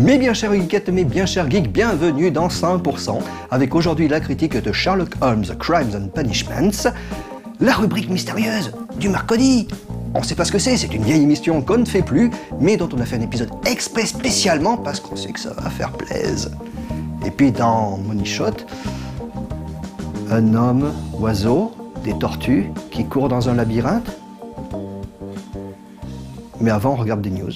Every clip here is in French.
Mes bien chers geekettes, mes bien chers geeks, bienvenue dans 100%, avec aujourd'hui la critique de Sherlock Holmes, Crimes and Punishments, la rubrique mystérieuse du mercredi. On sait pas ce que c'est une vieille émission qu'on ne fait plus, mais dont on a fait un épisode exprès spécialement parce qu'on sait que ça va faire plaisir. Et puis dans Money Shot, un homme, oiseau, des tortues qui courent dans un labyrinthe. Mais avant, on regarde des news.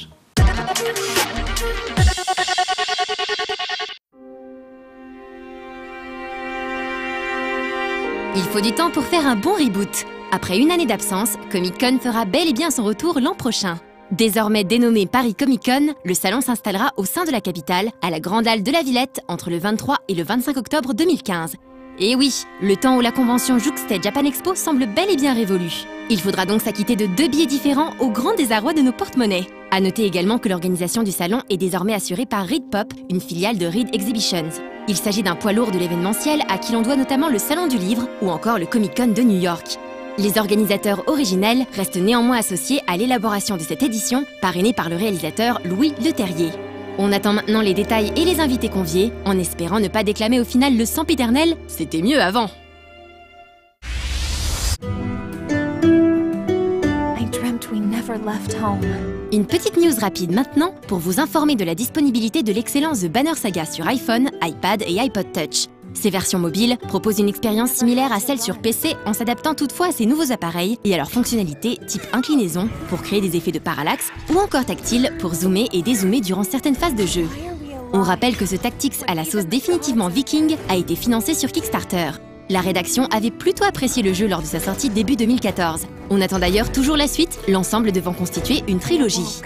Il faut du temps pour faire un bon reboot. Après une année d'absence, Comic-Con fera bel et bien son retour l'an prochain. Désormais dénommé Paris Comic-Con, le salon s'installera au sein de la capitale, à la Grande Halle de la Villette, entre le 23 et le 25 octobre 2015. Et oui, le temps où la convention jouxtait Japan Expo semble bel et bien révolu. Il faudra donc s'acquitter de 2 billets différents au grand désarroi de nos porte-monnaies. À noter également que l'organisation du salon est désormais assurée par Reed Pop, une filiale de Reed Exhibitions. Il s'agit d'un poids lourd de l'événementiel à qui l'on doit notamment le Salon du Livre ou encore le Comic-Con de New York. Les organisateurs originels restent néanmoins associés à l'élaboration de cette édition, parrainée par le réalisateur Louis Leterrier. On attend maintenant les détails et les invités conviés, en espérant ne pas déclamer au final le sempiternel « C'était mieux avant ». Une petite news rapide maintenant pour vous informer de la disponibilité de l'excellent The Banner Saga sur iPhone, iPad et iPod Touch. Ces versions mobiles proposent une expérience similaire à celle sur PC en s'adaptant toutefois à ces nouveaux appareils et à leurs fonctionnalités type inclinaison pour créer des effets de parallaxe ou encore tactile pour zoomer et dézoomer durant certaines phases de jeu. On rappelle que ce Tactics à la sauce définitivement viking a été financé sur Kickstarter. La rédaction avait plutôt apprécié le jeu lors de sa sortie début 2014. On attend d'ailleurs toujours la suite, l'ensemble devant constituer une trilogie.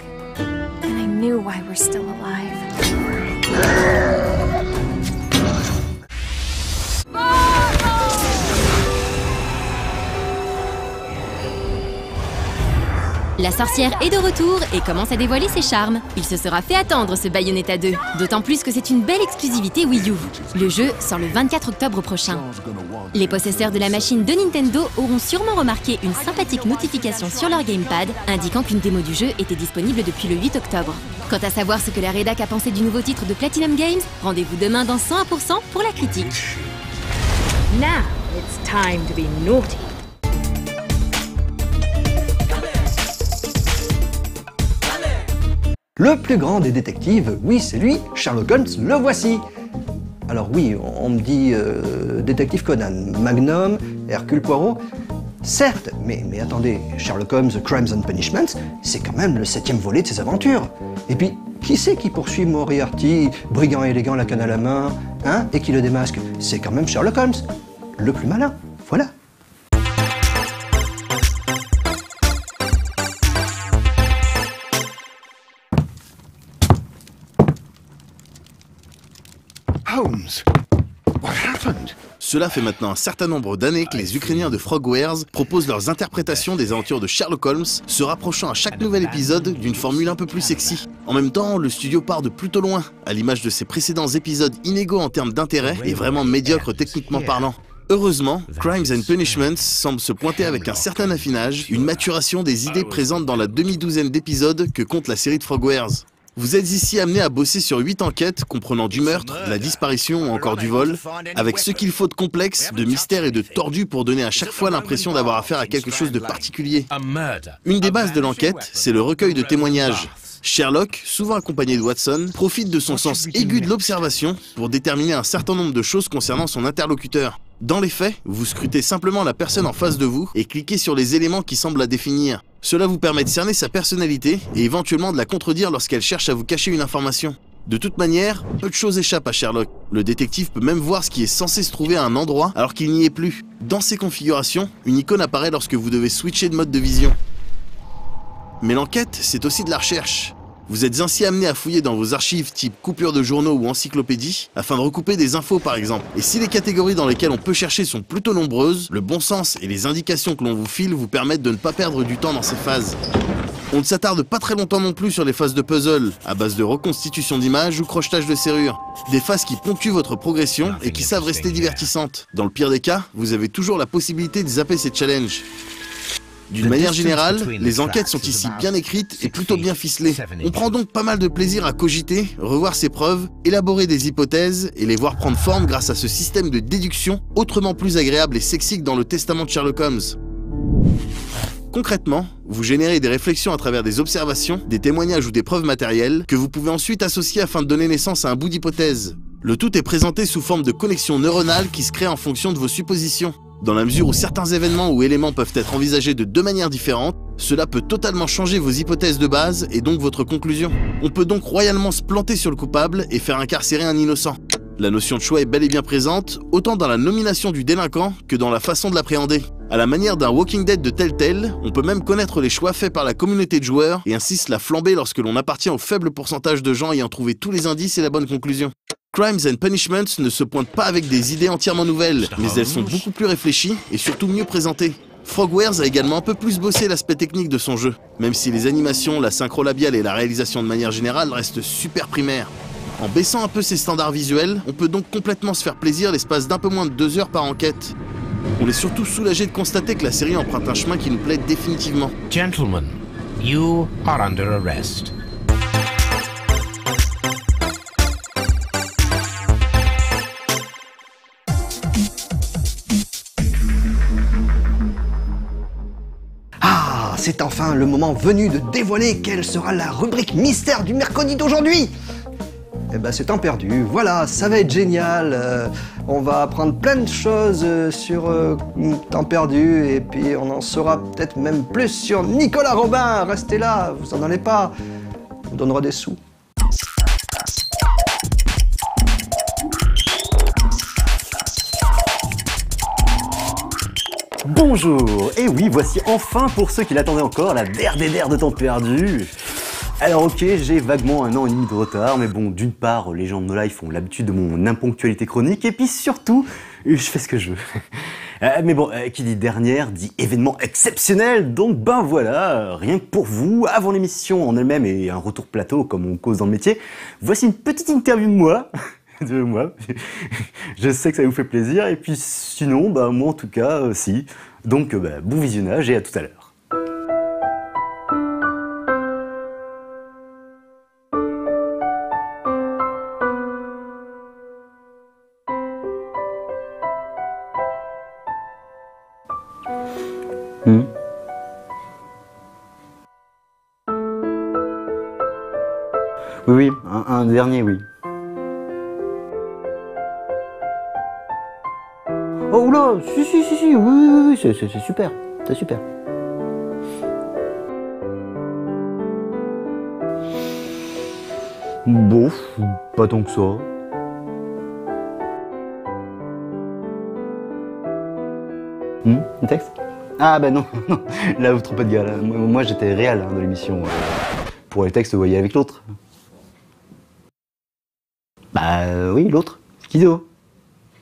La sorcière est de retour et commence à dévoiler ses charmes. Il se sera fait attendre ce Bayonetta 2, d'autant plus que c'est une belle exclusivité Wii U. Le jeu sort le 24 octobre prochain. Les possesseurs de la machine de Nintendo auront sûrement remarqué une sympathique notification sur leur gamepad indiquant qu'une démo du jeu était disponible depuis le 8 octobre. Quant à savoir ce que la rédac a pensé du nouveau titre de Platinum Games, rendez-vous demain dans 101% pour la critique. Now it's time to be naughty. Le plus grand des détectives, oui c'est lui, Sherlock Holmes, le voici. Alors oui, on me dit détective Conan, Magnum, Hercule Poirot. Certes, mais attendez, Sherlock Holmes, Crimes and Punishments, c'est quand même le 7e volet de ses aventures. Et puis, qui c'est qui poursuit Moriarty, brigand élégant, la canne à la main, hein, et qui le démasque? C'est quand même Sherlock Holmes, le plus malin, voilà. Holmes, what happened? Cela fait maintenant un certain nombre d'années que les Ukrainiens de Frogwares proposent leurs interprétations des aventures de Sherlock Holmes, se rapprochant à chaque nouvel épisode d'une formule un peu plus sexy. En même temps, le studio part de plutôt loin, à l'image de ses précédents épisodes inégaux en termes d'intérêt et vraiment médiocres techniquement parlant. Heureusement, Crimes and Punishments semble se pointer avec un certain affinage, une maturation des idées présentes dans la demi-douzaine d'épisodes que compte la série de Frogwares. Vous êtes ici amené à bosser sur 8 enquêtes comprenant du meurtre, de la disparition ou encore du vol, avec ce qu'il faut de complexe, de mystère et de tordu pour donner à chaque fois l'impression d'avoir affaire à quelque chose de particulier. Une des bases de l'enquête, c'est le recueil de témoignages. Sherlock, souvent accompagné de Watson, profite de son sens aigu de l'observation pour déterminer un certain nombre de choses concernant son interlocuteur. Dans les faits, vous scrutez simplement la personne en face de vous et cliquez sur les éléments qui semblent la définir. Cela vous permet de cerner sa personnalité et éventuellement de la contredire lorsqu'elle cherche à vous cacher une information. De toute manière, peu de choses échappent à Sherlock. Le détective peut même voir ce qui est censé se trouver à un endroit alors qu'il n'y est plus. Dans ces configurations, une icône apparaît lorsque vous devez switcher de mode de vision. Mais l'enquête, c'est aussi de la recherche. Vous êtes ainsi amené à fouiller dans vos archives type coupure de journaux ou encyclopédie afin de recouper des infos par exemple. Et si les catégories dans lesquelles on peut chercher sont plutôt nombreuses, le bon sens et les indications que l'on vous file vous permettent de ne pas perdre du temps dans ces phases. On ne s'attarde pas très longtemps non plus sur les phases de puzzle, à base de reconstitution d'images ou crochetage de serrures. Des phases qui ponctuent votre progression et qui savent rester divertissantes. Dans le pire des cas, vous avez toujours la possibilité de zapper ces challenges. D'une manière générale, les enquêtes sont ici bien écrites et plutôt bien ficelées. On prend donc pas mal de plaisir à cogiter, revoir ses preuves, élaborer des hypothèses et les voir prendre forme grâce à ce système de déduction autrement plus agréable et sexy que dans le testament de Sherlock Holmes. Concrètement, vous générez des réflexions à travers des observations, des témoignages ou des preuves matérielles que vous pouvez ensuite associer afin de donner naissance à un bout d'hypothèse. Le tout est présenté sous forme de connexions neuronales qui se créent en fonction de vos suppositions. Dans la mesure où certains événements ou éléments peuvent être envisagés de deux manières différentes, cela peut totalement changer vos hypothèses de base et donc votre conclusion. On peut donc royalement se planter sur le coupable et faire incarcérer un innocent. La notion de choix est bel et bien présente, autant dans la nomination du délinquant que dans la façon de l'appréhender. À la manière d'un Walking Dead de Telltale, on peut même connaître les choix faits par la communauté de joueurs et ainsi se la flamber lorsque l'on appartient au faible pourcentage de gens ayant trouvé tous les indices et la bonne conclusion. Crimes and Punishments ne se pointe pas avec des idées entièrement nouvelles, mais elles sont beaucoup plus réfléchies et surtout mieux présentées. Frogwares a également un peu plus bossé l'aspect technique de son jeu, même si les animations, la synchro labiale et la réalisation de manière générale restent super primaires. En baissant un peu ses standards visuels, on peut donc complètement se faire plaisir l'espace d'un peu moins de 2 heures par enquête. On est surtout soulagé de constater que la série emprunte un chemin qui nous plaît définitivement. Gentlemen, you are under arrest. Ah, c'est enfin le moment venu de dévoiler quelle sera la rubrique mystère du mercredi d'aujourd'hui. Eh ben c'est temps perdu, voilà, ça va être génial, on va apprendre plein de choses sur temps perdu et puis on en saura peut-être même plus sur Nicolas Robin, restez là, vous en allez pas, on vous donnera des sous. Bonjour, et oui, voici enfin, pour ceux qui l'attendaient encore, la DRDR de temps perdu. Alors ok, j'ai vaguement 1 an et demi de retard, mais bon, d'une part, les gens de No Life ont l'habitude de mon imponctualité chronique, et puis surtout, je fais ce que je veux. Mais bon, qui dit dernière, dit événement exceptionnel, donc ben voilà, rien que pour vous, avant l'émission en elle-même et un retour plateau comme on cause dans le métier, voici une petite interview de moi. Je sais que ça vous fait plaisir, et puis sinon, bah moi en tout cas, si. Donc bon visionnage et à tout à l'heure. Oui, un dernier, oui. Oh oula, si, oui, c'est super, c'est super. Bon, pas tant que ça. Un texte? Ah bah non, là vous trompez de gars, là. Moi j'étais réel de l'émission. Pour les textes, vous voyez avec l'autre. Bah oui, l'autre, Kido.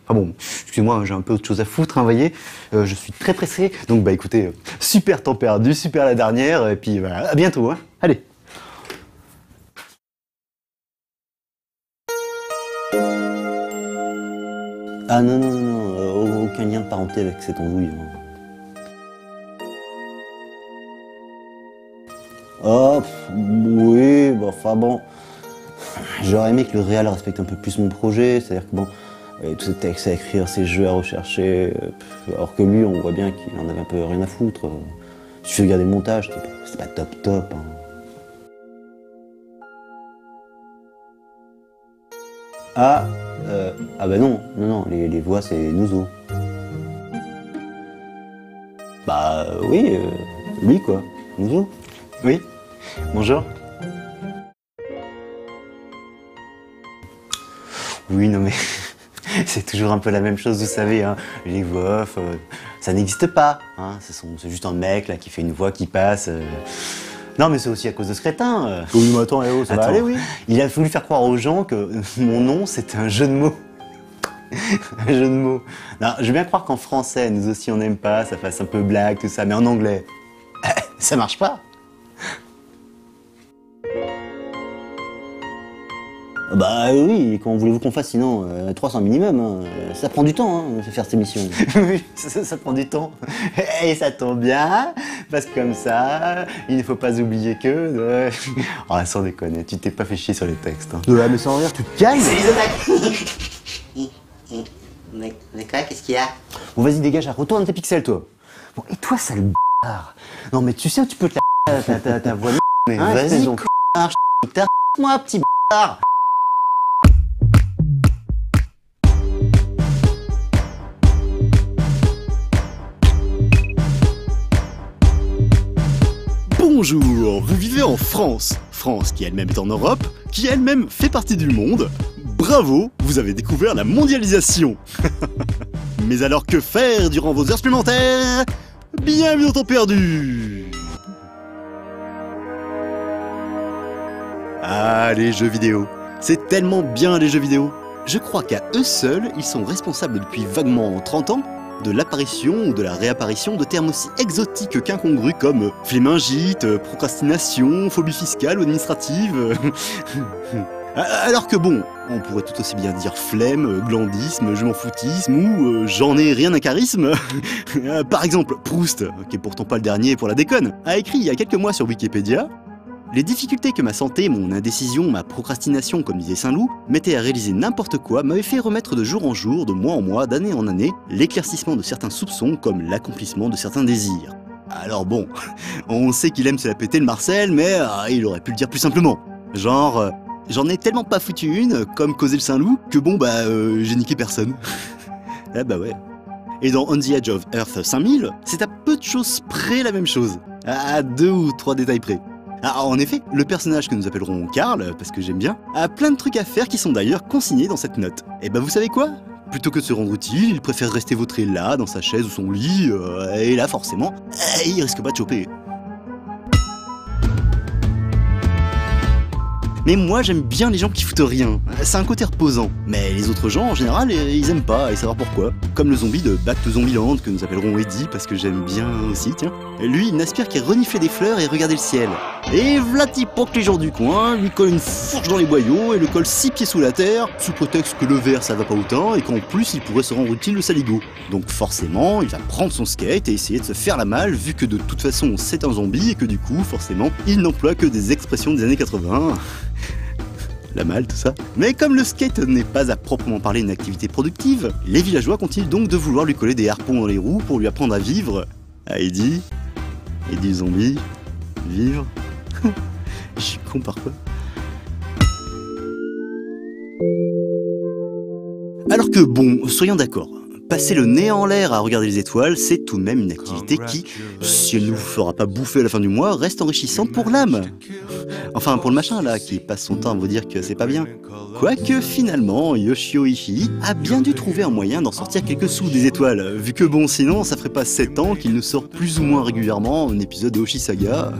Ah bon, excusez-moi, j'ai un peu autre chose à foutre, hein, voyez. Je suis très pressé, donc bah écoutez, super temps perdu, super la dernière, et puis voilà, à bientôt, hein. Allez. Ah non, aucun lien de parenté avec cette andouille. Hein. Oh, oui, bah, enfin bon, j'aurais aimé que le réal respecte un peu plus mon projet, c'est-à-dire que bon, tous ces textes à écrire, ces jeux à rechercher, alors que lui, on voit bien qu'il en avait un peu rien à foutre. Si je regarde le montage, c'est pas top. Hein. Ah bah non, les voix c'est Nouzo. Bah oui, lui quoi, Nouzo. Oui, bonjour. Oui, non mais, c'est toujours un peu la même chose, vous savez, hein. Les voix off, ça n'existe pas, hein. C'est juste un mec là qui fait une voix qui passe. Non mais c'est aussi à cause de ce crétin. Oui mais attends, ça va aller, oui. Il a voulu faire croire aux gens que mon nom c'était un jeu de mots. Un jeu de mots. Non, je veux bien croire qu'en français, nous aussi on n'aime pas, ça fasse un peu blague, tout ça, mais en anglais, ça marche pas. Bah oui, comment voulez-vous qu'on fasse sinon 300 minimum, hein. Ça prend du temps hein, de faire cette émission. Oui, ça prend du temps. Et ça tombe bien, parce que comme ça, il ne faut pas oublier que... Oh, sans déconner, tu t'es pas fait chier sur les textes. Hein. Ouais, mais sans rire, tu te calmes. Mais quoi, qu'est-ce qu'il y a? Bon, vas-y, dégage, retourne tes pixels, toi. Bon, et toi, sale b***ard. Non, mais tu sais où tu peux te la... ta voix... Mais hein, vas-y, moi, petit b***ard. Bonjour, vous vivez en France. France qui elle-même est en Europe, qui elle-même fait partie du monde. Bravo, vous avez découvert la mondialisation. Mais alors que faire durant vos heures supplémentaires? Bienvenue dans Temps perdu. Ah, les jeux vidéo. C'est tellement bien les jeux vidéo. Je crois qu'à eux seuls, ils sont responsables depuis vaguement 30 ans de l'apparition ou de la réapparition de termes aussi exotiques qu'incongrus comme flémingite, procrastination, phobie fiscale ou administrative. Alors que bon, on pourrait tout aussi bien dire flemme, glandisme, je m'en foutisme ou j'en ai rien à charisme. Par exemple, Proust, qui est pourtant pas le dernier pour la déconne, a écrit il y a quelques mois sur Wikipédia: les difficultés que ma santé, mon indécision, ma procrastination, comme disait Saint-Loup, mettaient à réaliser n'importe quoi m'avaient fait remettre de jour en jour, de mois en mois, d'année en année, l'éclaircissement de certains soupçons comme l'accomplissement de certains désirs. Alors bon, on sait qu'il aime se la péter le Marcel, mais il aurait pu le dire plus simplement. Genre, j'en ai tellement pas foutu une, comme causait le Saint-Loup, que bon j'ai niqué personne. Ah bah ouais. Et dans On the Edge of Earth 5000, c'est à peu de choses près la même chose. À 2 ou 3 détails près. Alors, en effet, le personnage que nous appellerons Karl, parce que j'aime bien, a plein de trucs à faire qui sont d'ailleurs consignés dans cette note. Et bah vous savez quoi? Plutôt que de se rendre utile, il préfère rester vautré là, dans sa chaise ou son lit, et là forcément, il risque pas de choper. Mais moi j'aime bien les gens qui foutent rien, c'est un côté reposant. Mais les autres gens en général ils aiment pas, et savoir pourquoi. Comme le zombie de Back to Zombieland que nous appellerons Eddie parce que j'aime bien aussi, tiens. Lui il n'aspire qu'à renifler des fleurs et regarder le ciel. Et vlati pour que les gens du coin lui collent une fourche dans les boyaux et le collent 6 pieds sous la terre, sous prétexte que le verre ça va pas autant et qu'en plus il pourrait se rendre utile le saligo. Donc forcément il va prendre son skate et essayer de se faire la malle vu que de toute façon c'est un zombie et que du coup forcément il n'emploie que des expressions des années 80. La malle, tout ça. Mais comme le skate n'est pas à proprement parler une activité productive, les villageois continuent donc de vouloir lui coller des harpons dans les roues pour lui apprendre à vivre. À Eddie le zombie, vivre. Je suis con parfois. Alors que bon, soyons d'accord. Passer le nez en l'air à regarder les étoiles, c'est tout de même une activité qui, si elle ne vous fera pas bouffer à la fin du mois, reste enrichissante pour l'âme. Enfin, pour le machin là, qui passe son temps à vous dire que c'est pas bien. Quoique finalement, Yoshio Ishii a bien dû trouver un moyen d'en sortir quelques sous des étoiles, vu que bon, sinon, ça ferait pas 7 ans qu'il nous sort plus ou moins régulièrement un épisode de Hoshi Saga.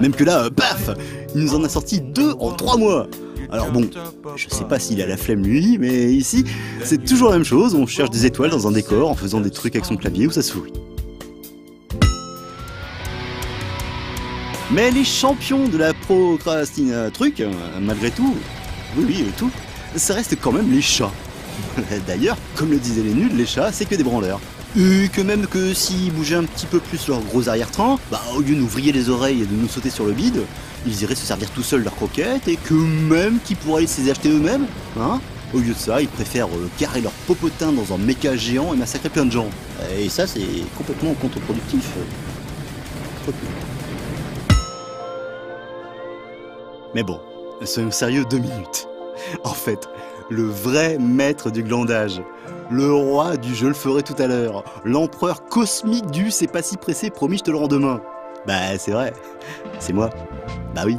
Même que là, paf, il nous en a sorti 2 en 3 mois. Alors bon, je sais pas s'il a la flemme lui, mais ici, c'est toujours la même chose, on cherche des étoiles dans un décor en faisant des trucs avec son clavier ou sa souris. Mais les champions de la truc, malgré tout, oui, tout, ça reste quand même les chats. D'ailleurs, comme le disaient les nuls, les chats, c'est que des branleurs. Et que même que s'ils bougeaient un petit peu plus leur gros arrière-train, au lieu de nous vriller les oreilles et de nous sauter sur le bide, ils iraient se servir tout seuls de leurs croquettes et que même qu'ils pourraient aller se les acheter eux-mêmes, hein. Au lieu de ça, ils préfèrent carrer leur popotin dans un méca géant et massacrer plein de gens. Et ça, c'est complètement contre-productif. Mais bon, soyons sérieux 2 minutes. En fait, le vrai maître du glandage, le roi du je le ferai tout à l'heure, l'empereur cosmique du c'est pas si pressé, promis je te le rends demain. C'est vrai, c'est moi. Oui.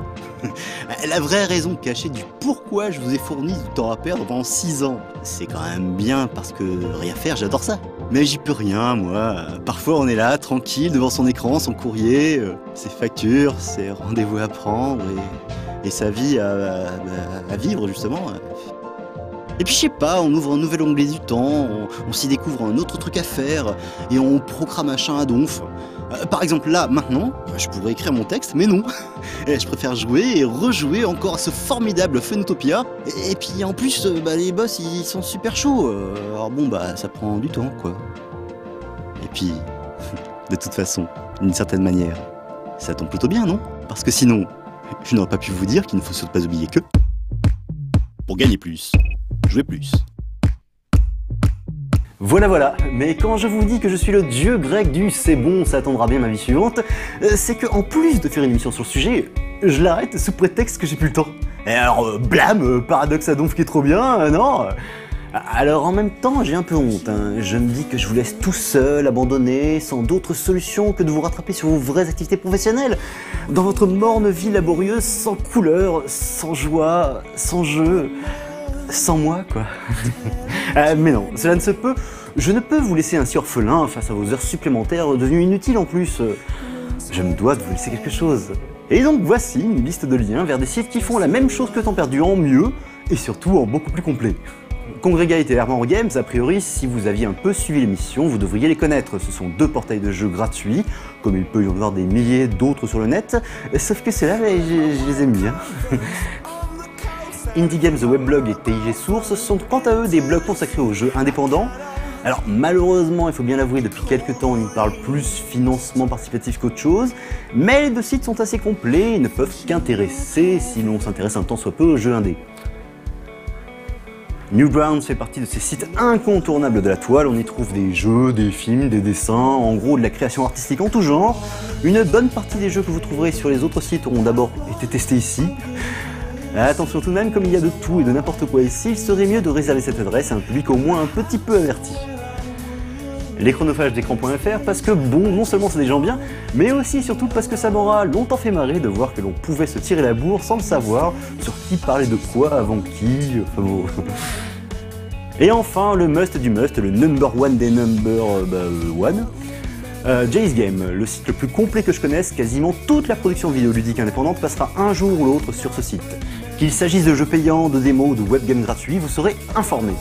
La vraie raison cachée du pourquoi je vous ai fourni du temps à perdre pendant 6 ans, c'est quand même bien parce que rien faire, j'adore ça. Mais j'y peux rien, moi. Parfois on est là, tranquille, devant son écran, son courrier, ses factures, ses rendez-vous à prendre et sa vie à vivre justement. Et puis je sais pas, on ouvre un nouvel onglet du temps, on s'y découvre un autre truc à faire, et on programme machin à donf. Par exemple là, maintenant, je pourrais écrire mon texte, mais non. Je préfère jouer et rejouer encore à ce formidable Funutopia. Et puis en plus, les boss ils sont super chauds. Alors bon ça prend du temps quoi. Et puis, de toute façon, d'une certaine manière, ça tombe plutôt bien, non? Parce que sinon, je n'aurais pas pu vous dire qu'il ne faut surtout pas oublier que... Pour gagner plus, jouer plus. Voilà, mais quand je vous dis que je suis le dieu grec du c'est bon, ça attendra bien ma vie suivante, c'est que en plus de faire une émission sur le sujet, je l'arrête sous prétexte que j'ai plus le temps. Et alors, blam, paradoxe à donf qui est trop bien, non? Alors en même temps, j'ai un peu honte, hein. Je me dis que je vous laisse tout seul, abandonné, sans d'autre solution que de vous rattraper sur vos vraies activités professionnelles, dans votre morne vie laborieuse, sans couleur, sans joie, sans jeu... Sans moi, quoi. Mais non, cela ne se peut. Je ne peux vous laisser ainsi orphelin face à vos heures supplémentaires devenues inutiles en plus. Je me dois de vous laisser quelque chose. Et donc voici une liste de liens vers des sites qui font la même chose que Temps Perdu en mieux, et surtout en beaucoup plus complet. Congregate et Armor Games, a priori, si vous aviez un peu suivi l'émission, vous devriez les connaître. Ce sont deux portails de jeux gratuits, comme il peut y en avoir des milliers d'autres sur le net, sauf que ceux-là, je les ai mis. Indie Games, The Weblog et TIG Source sont quant à eux des blogs consacrés aux jeux indépendants. Alors malheureusement, il faut bien l'avouer, depuis quelques temps on y parle plus financement participatif qu'autre chose, mais les deux sites sont assez complets et ne peuvent qu'intéresser si l'on s'intéresse un tant soit peu aux jeux indés. Newgrounds fait partie de ces sites incontournables de la toile, on y trouve des jeux, des films, des dessins, en gros de la création artistique en tout genre. Une bonne partie des jeux que vous trouverez sur les autres sites auront d'abord été testés ici. Attention tout de même, comme il y a de tout et de n'importe quoi ici, il serait mieux de réserver cette adresse à un public au moins un petit peu averti. Les chronophages d'écran.fr parce que bon, non seulement c'est des gens bien, mais aussi et surtout parce que ça m'aura longtemps fait marrer de voir que l'on pouvait se tirer la bourre sans le savoir sur qui parlait de quoi avant qui, enfin bon... Et enfin, le must du must, le number one des number one, Jay's Game, le site le plus complet que je connaisse, quasiment toute la production vidéoludique indépendante passera un jour ou l'autre sur ce site. Qu'il s'agisse de jeux payants, de démos ou de webgames gratuits, vous serez informés.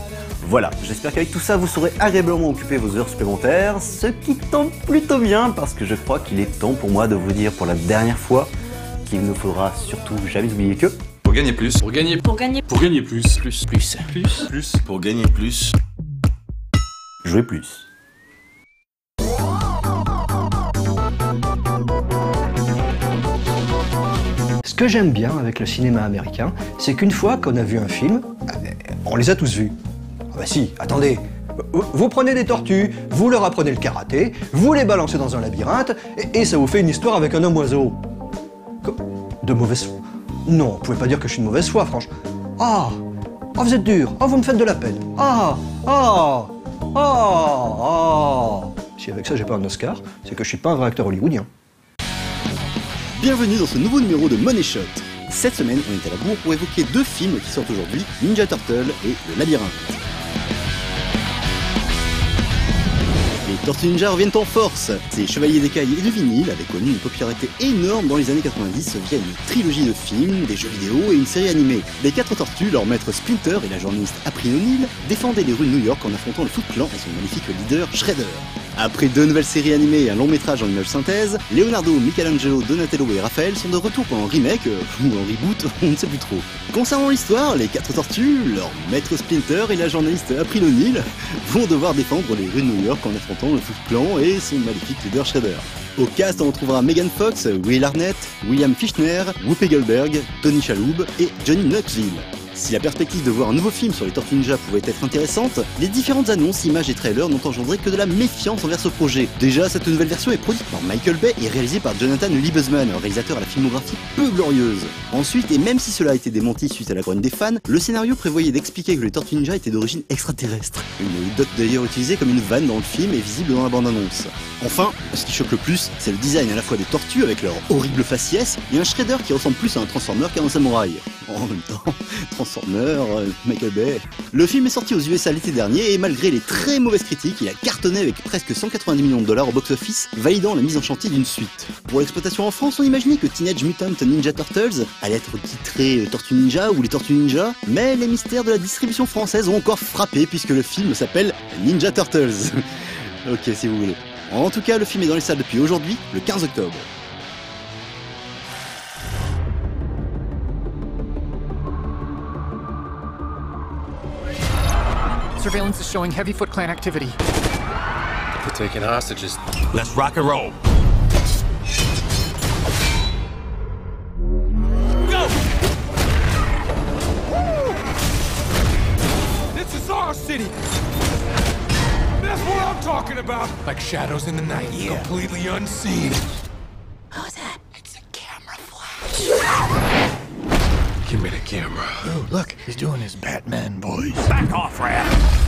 Voilà, j'espère qu'avec tout ça, vous saurez agréablement occuper vos heures supplémentaires, ce qui tombe plutôt bien parce que je crois qu'il est temps pour moi de vous dire pour la dernière fois qu'il ne faudra surtout jamais oublier que... Pour gagner plus. Pour gagner plus. Plus. Pour gagner plus. Jouer plus. Ce que j'aime bien avec le cinéma américain, c'est qu'une fois qu'on a vu un film, on les a tous vus. Ah bah si, attendez, vous prenez des tortues, vous leur apprenez le karaté, vous les balancez dans un labyrinthe, et ça vous fait une histoire avec un homme-oiseau. De mauvaise foi. Non, vous pouvez pas dire que je suis de mauvaise foi, franchement. Ah, vous êtes dur, vous me faites de la peine. Si avec ça j'ai pas un Oscar, c'est que je suis pas un vrai acteur hollywoodien. Bienvenue dans ce nouveau numéro de Money Shot. Cette semaine, on est à la bourre pour évoquer deux films qui sortent aujourd'hui, Ninja Turtle et Le Labyrinthe. Les Tortues Ninja reviennent en force. Ces chevaliers d'écailles et de vinyle avaient connu une popularité énorme dans les années 90 via une trilogie de films, des jeux vidéo et une série animée. Les quatre tortues, leur maître Splinter et la journaliste April O'Neil, défendaient les rues de New York en affrontant le Foot Clan et son magnifique leader Shredder. Après deux nouvelles séries animées et un long métrage en image synthèse, Leonardo, Michelangelo, Donatello et Raphaël sont de retour pour un remake, ou un reboot, on ne sait plus trop. Concernant l'histoire, les quatre tortues, leur maître Splinter et la journaliste April O'Neil vont devoir défendre les rues de New York en affrontant le Foot Clan et son maléfique leader Shredder. Au cast, on retrouvera Megan Fox, Will Arnett, William Fichtner, Whoopi Goldberg, Tony Shalhoub et Johnny Knoxville. Si la perspective de voir un nouveau film sur les Tortues Ninja pouvait être intéressante, les différentes annonces, images et trailers n'ont engendré que de la méfiance envers ce projet. Déjà, cette nouvelle version est produite par Michael Bay et réalisée par Jonathan Liebesman, réalisateur à la filmographie peu glorieuse. Ensuite, et même si cela a été démenti suite à la grogne des fans, le scénario prévoyait d'expliquer que les Tortues Ninja étaient d'origine extraterrestre. Une anecdote d'ailleurs utilisée comme une vanne dans le film et visible dans la bande-annonce. Enfin, ce qui choque le plus, c'est le design à la fois des tortues avec leur horrible faciès et un Shredder qui ressemble plus à un Transformer qu'à un samouraï. En même temps, Transformers, Michael Bay... Le film est sorti aux USA l'été dernier et malgré les très mauvaises critiques, il a cartonné avec presque 190 millions de dollars au box-office, validant la mise en chantier d'une suite. Pour l'exploitation en France, on imaginait que Teenage Mutant Ninja Turtles allait être titré Tortue Ninja ou les Tortues Ninja, mais les mystères de la distribution française ont encore frappé puisque le film s'appelle Ninja Turtles. Ok, si vous voulez. En tout cas, le film est dans les salles depuis aujourd'hui, le 15 octobre. Surveillance is showing heavy Foot Clan activity. They're taking hostages. Let's rock and roll. Go! This is our city. That's what I'm talking about. Like shadows in the night, completely unseen. Who's that? It's a camera flash. Give me the camera. Oh, look, he's doing his Batman voice. Back off, Raph!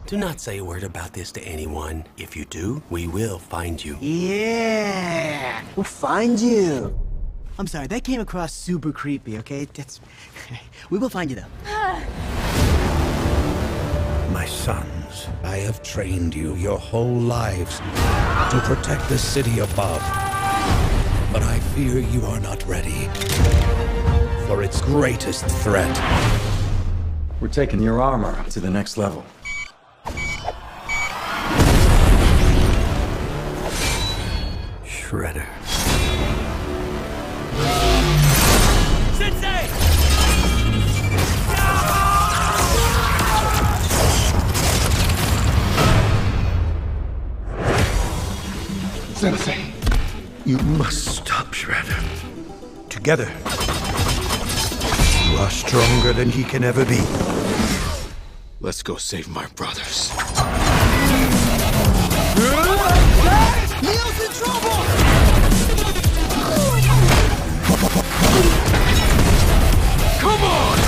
Do not say a word about this to anyone. If you do, we will find you. Yeah, we'll find you. I'm sorry, that came across super creepy, okay? We will find you though. My sons, I have trained you your whole lives to protect the city above. But I fear you are not ready for its greatest threat. We're taking your armor to the next level. Shredder. Sensei! Sensei, you must stop Shredder. Together, you are stronger than he can ever be. Let's go save my brothers. Neil's in trouble! Come on!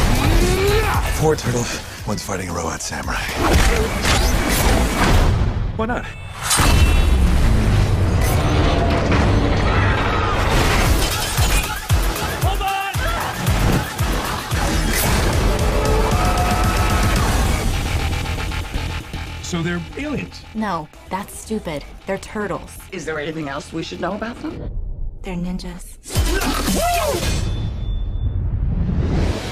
4 turtles, one's fighting a robot samurai. Why not? So they're aliens? No, that's stupid. They're turtles. Is there anything else we should know about them? They're ninjas.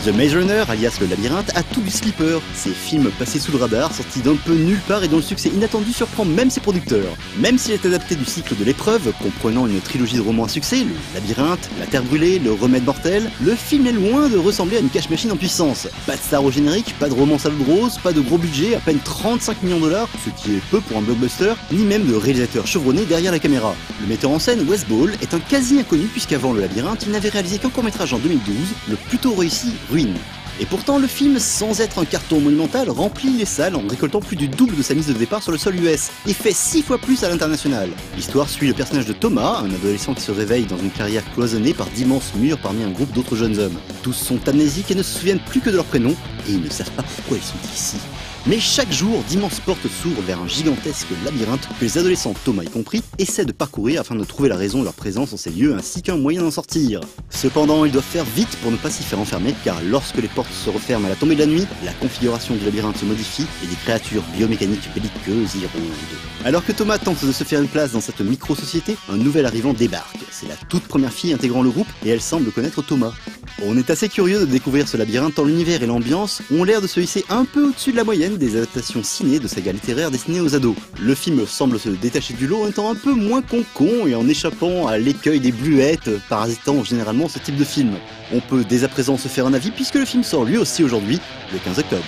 The Maze Runner, alias Le Labyrinthe, a tout du sleeper. Ces films passés sous le radar, sortis d'un peu nulle part et dont le succès inattendu surprend même ses producteurs. Même s'il est adapté du cycle de l'épreuve, comprenant une trilogie de romans à succès, Le Labyrinthe, La Terre brûlée, Le Remède mortel, le film est loin de ressembler à une cache-machine en puissance. Pas de star au générique, pas de romance à l'eau de rose, pas de gros budget, à peine 35 millions de dollars, ce qui est peu pour un blockbuster, ni même de réalisateur chevronné derrière la caméra. Le metteur en scène, Wes Ball, est un quasi-inconnu puisqu'avant Le Labyrinthe, il n'avait réalisé qu'un court-métrage en 2012, le plutôt réussi Ruine. Et pourtant, le film, sans être un carton monumental, remplit les salles en récoltant plus du double de sa mise de départ sur le sol US, et fait 6 fois plus à l'international. L'histoire suit le personnage de Thomas, un adolescent qui se réveille dans une carrière cloisonnée par d'immenses murs parmi un groupe d'autres jeunes hommes. Tous sont amnésiques et ne se souviennent plus que de leur prénom, et ils ne savent pas pourquoi ils sont ici. Mais chaque jour, d'immenses portes s'ouvrent vers un gigantesque labyrinthe que les adolescents, Thomas y compris, essaient de parcourir afin de trouver la raison de leur présence en ces lieux ainsi qu'un moyen d'en sortir. Cependant, ils doivent faire vite pour ne pas s'y faire enfermer car lorsque les portes se referment à la tombée de la nuit, la configuration du labyrinthe se modifie et des créatures biomécaniques belliqueuses y rôdent. Alors que Thomas tente de se faire une place dans cette micro-société, un nouvel arrivant débarque. C'est la toute première fille intégrant le groupe et elle semble connaître Thomas. On est assez curieux de découvrir ce labyrinthe tant l'univers et l'ambiance ont l'air de se hisser un peu au-dessus de la moyenne des adaptations ciné de sagas littéraires destinées aux ados. Le film semble se détacher du lot en étant un peu moins con et en échappant à l'écueil des bluettes, parasitant généralement ce type de film. On peut dès à présent se faire un avis puisque le film sort lui aussi aujourd'hui, le 15 octobre.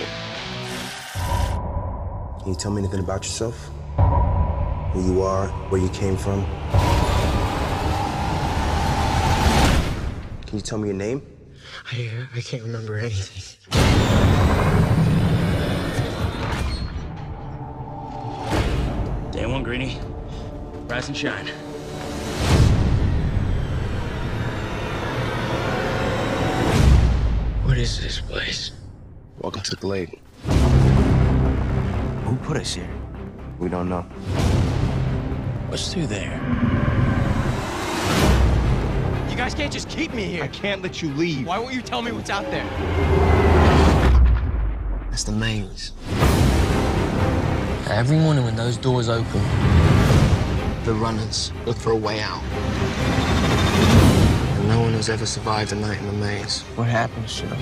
Can you tell me anything about yourself? Who you are, where you came from? Can you tell me your name? I can't remember anything. Day one, Greenie. Rise and shine. What is this place? Welcome to the Glade. Who put us here? We don't know. What's through there? You guys can't just keep me here. I can't let you leave. Why won't you tell me what's out there? That's the maze. Every morning when those doors open, the runners look for a way out. And no one has ever survived a night in the maze. What happens to them?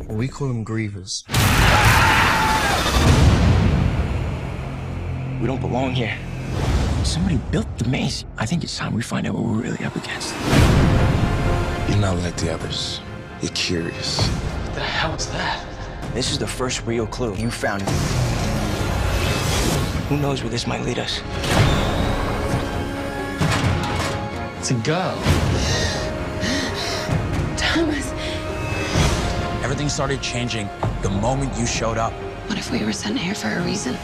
Well, we call them grievers. We don't belong here. Somebody built the maze. I think it's time we find out what we're really up against. You're not like the others. You're curious. What the hell is that? This is the first real clue. You found it. Who knows where this might lead us? It's a girl. Thomas. Everything started changing the moment you showed up. What if we were sent here for a reason?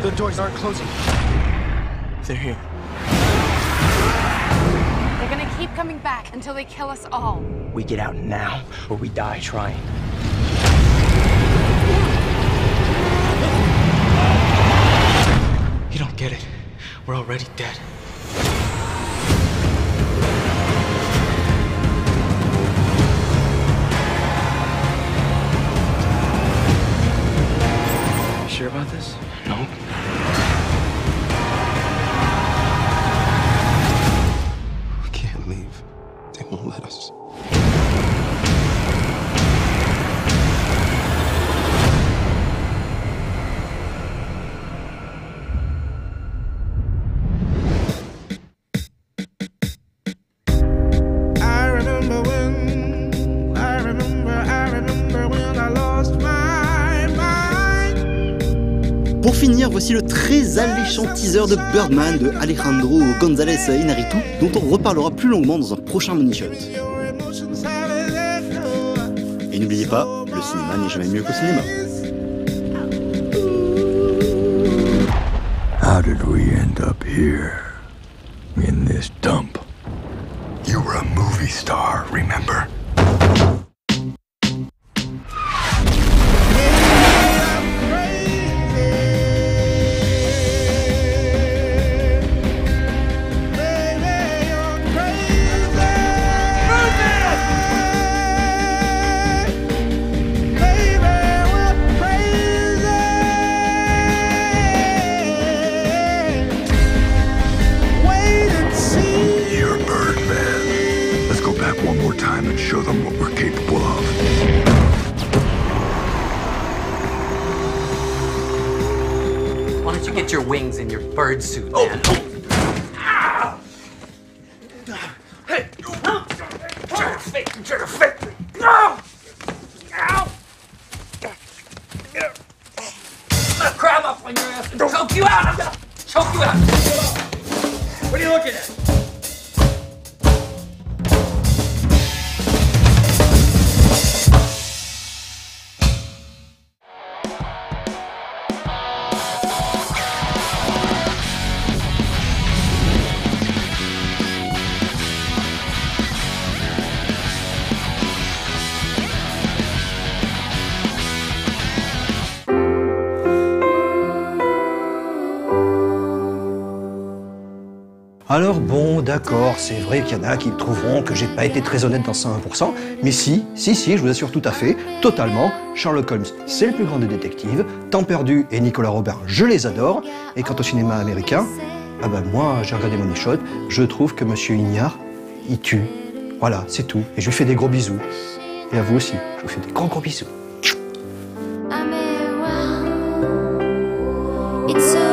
The doors aren't closing. They're here. They're gonna keep coming back until they kill us all. We get out now, or we die trying. You don't get it. We're already dead. You sure about this? No. We can't leave. They won't let us. Pour finir, voici le très alléchant teaser de Birdman de Alejandro González Iñárritu, dont on reparlera plus longuement dans un prochain Money Shot. Et n'oubliez pas, le cinéma n'est jamais mieux qu'au cinéma. How did we end up here? In this dump? You were a movie star, remember? Show them what we're capable of. Why don't you get your wings in your bird suit, man? Hey! Try to fake me! No! Ow! Grab up on your ass and choke you out! I'm gonna choke you out! What are you looking at? Alors bon, d'accord, c'est vrai qu'il y en a qui trouveront que j'ai pas été très honnête dans 101%, mais si, je vous assure tout à fait, totalement, Sherlock Holmes, c'est le plus grand des détectives, Temps perdu et Nicolas Robin, je les adore, et quant au cinéma américain, ah ben moi, j'ai regardé Money Shot, je trouve que Monsieur Ignard, il tue. Voilà, c'est tout, et je lui fais des gros bisous. Et à vous aussi, je vous fais des gros bisous. It's so